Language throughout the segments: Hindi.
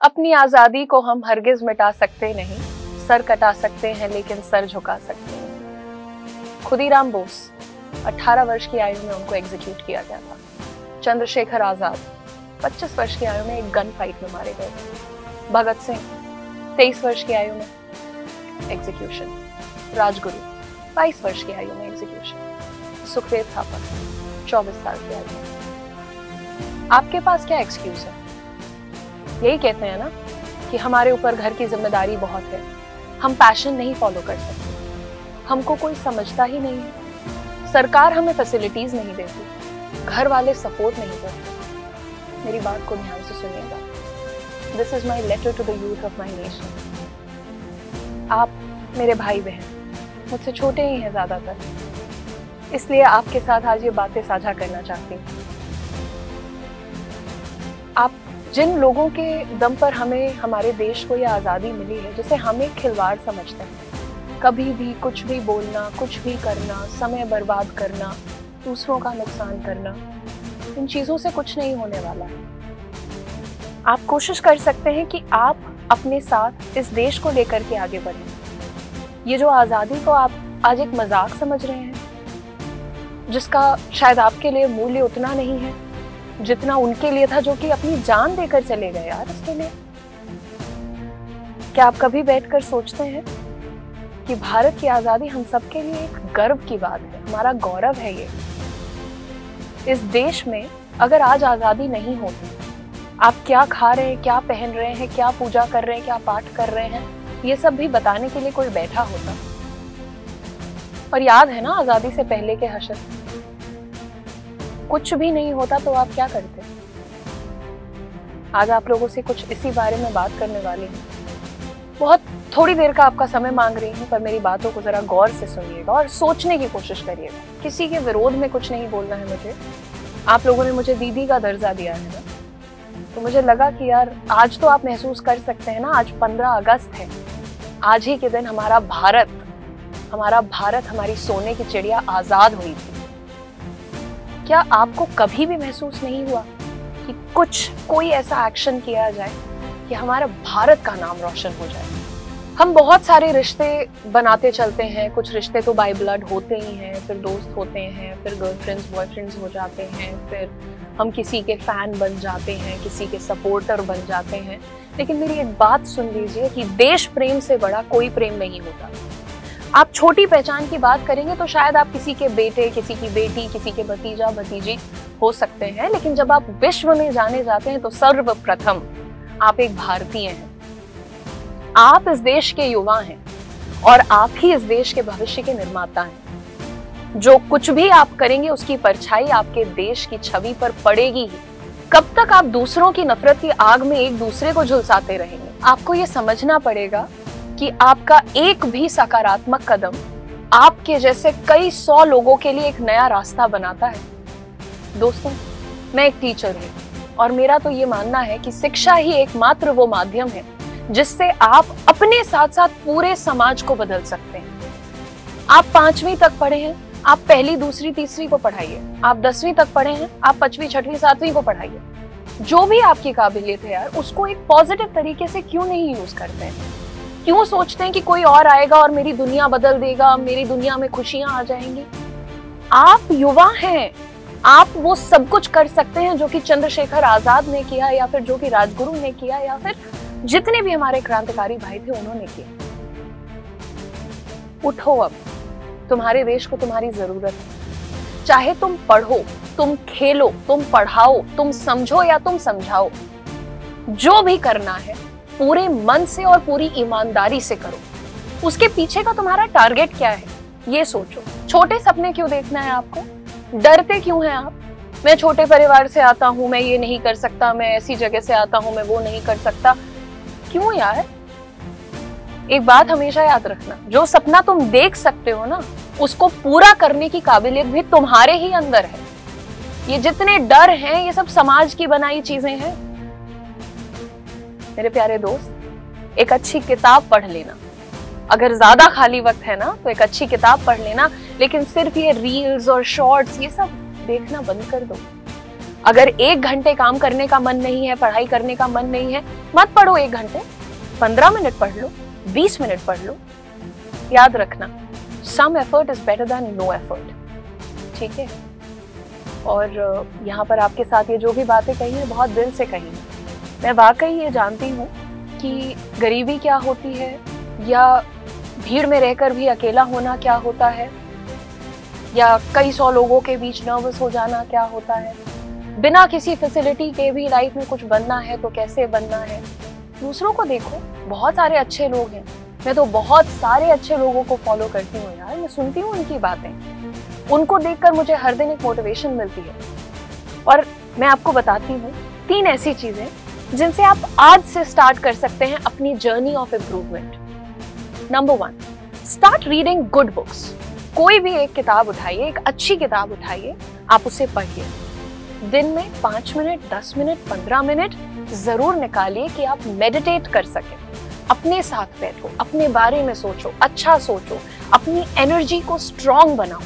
अपनी आजादी को हम हरगिज मिटा सकते नहीं, सर कटा सकते हैं लेकिन सर झुका सकते हैं। खुदीराम बोस 18 वर्ष की आयु में उनको एग्जीक्यूट किया गया था। चंद्रशेखर आजाद 25 वर्ष की आयु में एक गन फाइट में मारे गए थे। भगत सिंह 23 वर्ष की आयु में एग्जीक्यूशन। राजगुरु 22 वर्ष की आयु में एग्जीक्यूशन। सुखदेव थापा 24 साल की आयु में। आपके पास क्या एक्सक्यूज है? यही कहते हैं ना कि हमारे ऊपर घर की जिम्मेदारी बहुत है, हम पैशन नहीं फॉलो कर सकते, हमको कोई समझता ही नहीं है, सरकार हमें फैसिलिटीज नहीं देती, घर वाले सपोर्ट नहीं करते। मेरी बात को ध्यान से सुनिएगा। This is my letter to the youth of my nation. आप मेरे भाई बहन, मुझसे छोटे ही हैं ज्यादातर, इसलिए आपके साथ आज ये बातें साझा करना चाहती हूँ। आप जिन लोगों के दम पर हमें हमारे देश को यह आज़ादी मिली है, जिसे हम एक खिलवाड़ समझते हैं, कभी भी कुछ भी बोलना, कुछ भी करना, समय बर्बाद करना, दूसरों का नुकसान करना, इन चीज़ों से कुछ नहीं होने वाला है। आप कोशिश कर सकते हैं कि आप अपने साथ इस देश को लेकर के आगे बढ़ें। ये जो आज़ादी को आप आज एक मजाक समझ रहे हैं, जिसका शायद आपके लिए मूल्य उतना नहीं है जितना उनके लिए था, जो कि अपनी जान देकर चले गए यार इसके लिए। क्या आप कभी बैठकर सोचते हैं कि भारत की आजादी हम सबके लिए एक गर्व की बात है, हमारा गौरव है ये। इस देश में अगर आज आजादी नहीं होती, आप क्या खा रहे हैं, क्या पहन रहे हैं, क्या पूजा कर रहे हैं, क्या पाठ कर रहे हैं, ये सब भी बताने के लिए कोई बैठा होता। और याद है ना आजादी से पहले के हशर, कुछ भी नहीं होता तो आप क्या करते? आज आप लोगों से कुछ इसी बारे में बात करने वाली हूँ। बहुत थोड़ी देर का आपका समय मांग रही हूँ, पर मेरी बातों को जरा गौर से सुनिएगा और सोचने की कोशिश करिएगा। किसी के विरोध में कुछ नहीं बोलना है मुझे। आप लोगों ने मुझे दीदी का दर्जा दिया है ना, तो मुझे लगा कि यार आज तो आप महसूस कर सकते हैं ना, आज 15 अगस्त है। आज ही के दिन हमारा भारत, हमारी सोने की चिड़िया आजाद हुई थी। क्या आपको कभी भी महसूस नहीं हुआ कि कोई ऐसा एक्शन किया जाए कि हमारा भारत का नाम रोशन हो जाए? हम बहुत सारे रिश्ते बनाते चलते हैं, कुछ रिश्ते तो बाय ब्लड होते ही हैं, फिर दोस्त होते हैं, फिर गर्लफ्रेंड्स बॉयफ्रेंड्स हो जाते हैं, फिर हम किसी के फैन बन जाते हैं, किसी के सपोर्टर बन जाते हैं। लेकिन मेरी एक बात सुन लीजिए कि देश प्रेम से बड़ा कोई प्रेम नहीं होता। आप छोटी पहचान की बात करेंगे तो शायद आप किसी के बेटे, किसी की बेटी, किसी के भतीजा भतीजी हो सकते हैं, लेकिन जब आप विश्व में जाने जाते हैं तो सर्वप्रथम आप एक भारतीय हैं। आप इस देश के युवा हैं और आप ही इस देश के भविष्य के निर्माता हैं। जो कुछ भी आप करेंगे उसकी परछाई आपके देश की छवि पर पड़ेगी ही। कब तक आप दूसरों की नफरत की आग में एक दूसरे को झुलसाते रहेंगे? आपको ये समझना पड़ेगा कि आपका एक भी सकारात्मक कदम आपके जैसे कई 100 लोगों के लिए एक नया रास्ता बनाता है। दोस्तों, मैं एक टीचर हूँ और मेरा तो ये मानना है कि शिक्षा ही एकमात्र वो माध्यम है जिससे आप अपने साथ साथ पूरे समाज को बदल सकते हैं। आप 5वीं तक पढ़े हैं, आप पहली, दूसरी, तीसरी को पढ़ाइए। आप 10वीं तक पढ़े हैं, आप 5वीं, 6वीं, 7वीं को पढ़ाइए। जो भी आपकी काबिलियत है यार, उसको एक पॉजिटिव तरीके से क्यों नहीं यूज करते हैं? क्यों सोचते हैं कि कोई और आएगा और मेरी दुनिया बदल देगा, मेरी दुनिया में खुशियां आ जाएंगी? आप युवा हैं, आप वो सब कुछ कर सकते हैं जो कि चंद्रशेखर आजाद ने किया, या फिर जो कि राजगुरु ने किया, या फिर जितने भी हमारे क्रांतिकारी भाई थे उन्होंने किया। उठो, अब तुम्हारे देश को तुम्हारी जरूरत है। चाहे तुम पढ़ो, तुम खेलो, तुम पढ़ाओ, तुम समझो या तुम समझाओ, जो भी करना है पूरे मन से और पूरी ईमानदारी से करो। उसके पीछे का तुम्हारा टारगेट क्या है ये सोचो। छोटे सपने क्यों देखना है आपको? डरते क्यों हैं आप? मैं छोटे परिवार से आता हूं, मैं ये नहीं कर सकता, मैं ऐसी जगह से आता हूं, मैं वो नहीं कर सकता। क्यों यार? एक बात हमेशा याद रखना, जो सपना तुम देख सकते हो ना, उसको पूरा करने की काबिलियत भी तुम्हारे ही अंदर है। ये जितने डर हैं, ये सब समाज की बनाई चीजें हैं। मेरे प्यारे दोस्त, एक अच्छी किताब पढ़ लेना। अगर ज्यादा खाली वक्त है ना तो एक अच्छी किताब पढ़ लेना, लेकिन सिर्फ ये रील्स और शॉर्ट्स ये सब देखना बंद कर दो। अगर 1 घंटे काम करने का मन नहीं है, पढ़ाई करने का मन नहीं है, मत पढ़ो 1 घंटे, 15 मिनट पढ़ लो, 20 मिनट पढ़ लो। याद रखना, some effort is better than no effort, ठीक है। और यहाँ पर आपके साथ ये जो भी बातें कही है बहुत दिल से कही है। मैं वाकई ये जानती हूँ कि गरीबी क्या होती है, या भीड़ में रहकर भी अकेला होना क्या होता है, या कई 100 लोगों के बीच नर्वस हो जाना क्या होता है। बिना किसी फैसिलिटी के भी लाइफ में कुछ बनना है तो कैसे बनना है। दूसरों को देखो, बहुत सारे अच्छे लोग हैं, मैं तो बहुत सारे अच्छे लोगों को फॉलो करती हूँ यार, मैं सुनती हूँ उनकी बातें, उनको देखकर मुझे हर दिन एक मोटिवेशन मिलती है। और मैं आपको बताती हूँ 3 ऐसी चीजें जिनसे आप आज से स्टार्ट कर सकते हैं अपनी journey of improvement. Number 1, start reading good books. कोई भी एक किताब उठाइए, एक अच्छी किताब उठाइए, आप उसे पढ़िए। दिन में 5 मिनट, 10 मिनट, 15 मिनट जरूर निकालिए कि आप मेडिटेट कर सकें। अपने साथ बैठो, अपने बारे में सोचो, अच्छा सोचो, अपनी एनर्जी को स्ट्रॉन्ग बनाओ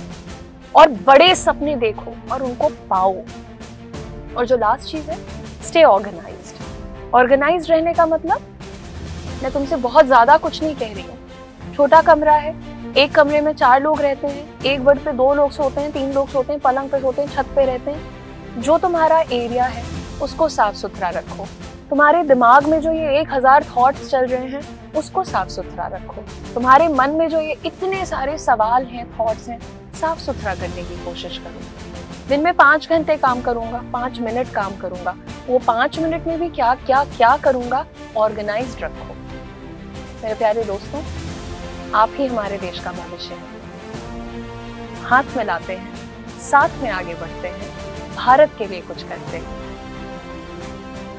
और बड़े सपने देखो और उनको पाओ। और जो लास्ट चीज है, स्टे ऑर्गेनाइज्ड। ऑर्गेनाइज्ड रहने का मतलब, मैं तुमसे बहुत ज्यादा कुछ नहीं कह रही हूँ। छोटा कमरा है, एक कमरे में 4 लोग रहते हैं, एक बेड पे 2 लोग सोते हैं, 3 लोग सोते हैं, पलंग पे सोते हैं, छत पे रहते हैं। जो तुम्हारा एरिया है उसको साफ सुथरा रखो। तुम्हारे दिमाग में जो ये 1000 थॉट्स चल रहे हैं उसको साफ सुथरा रखो। तुम्हारे मन में जो ये इतने सारे सवाल हैं, थॉट्स हैं, साफ सुथरा करने की कोशिश करो। दिन में 5 घंटे काम करूंगा, 5 मिनट काम करूंगा, वो 5 मिनट में भी क्या क्या क्या करूंगा, ऑर्गेनाइज्ड रखो। मेरे प्यारे दोस्तों, आप ही हमारे देश का भविष्य है। हाथ मिलाते हैं, साथ में आगे बढ़ते हैं, भारत के लिए कुछ करते हैं।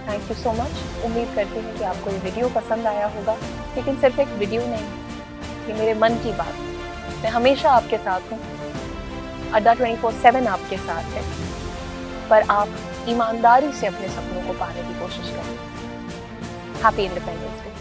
Thank you so much. उम्मीद करती हूँ कि आपको ये वीडियो पसंद आया होगा, लेकिन सिर्फ एक वीडियो नहीं, ये मेरे मन की बात। मैं हमेशा आपके साथ हूँ, अड्डा 24/7 आपके साथ है, पर आप ईमानदारी से अपने सपनों को पाने की कोशिश करें। Happy independence day.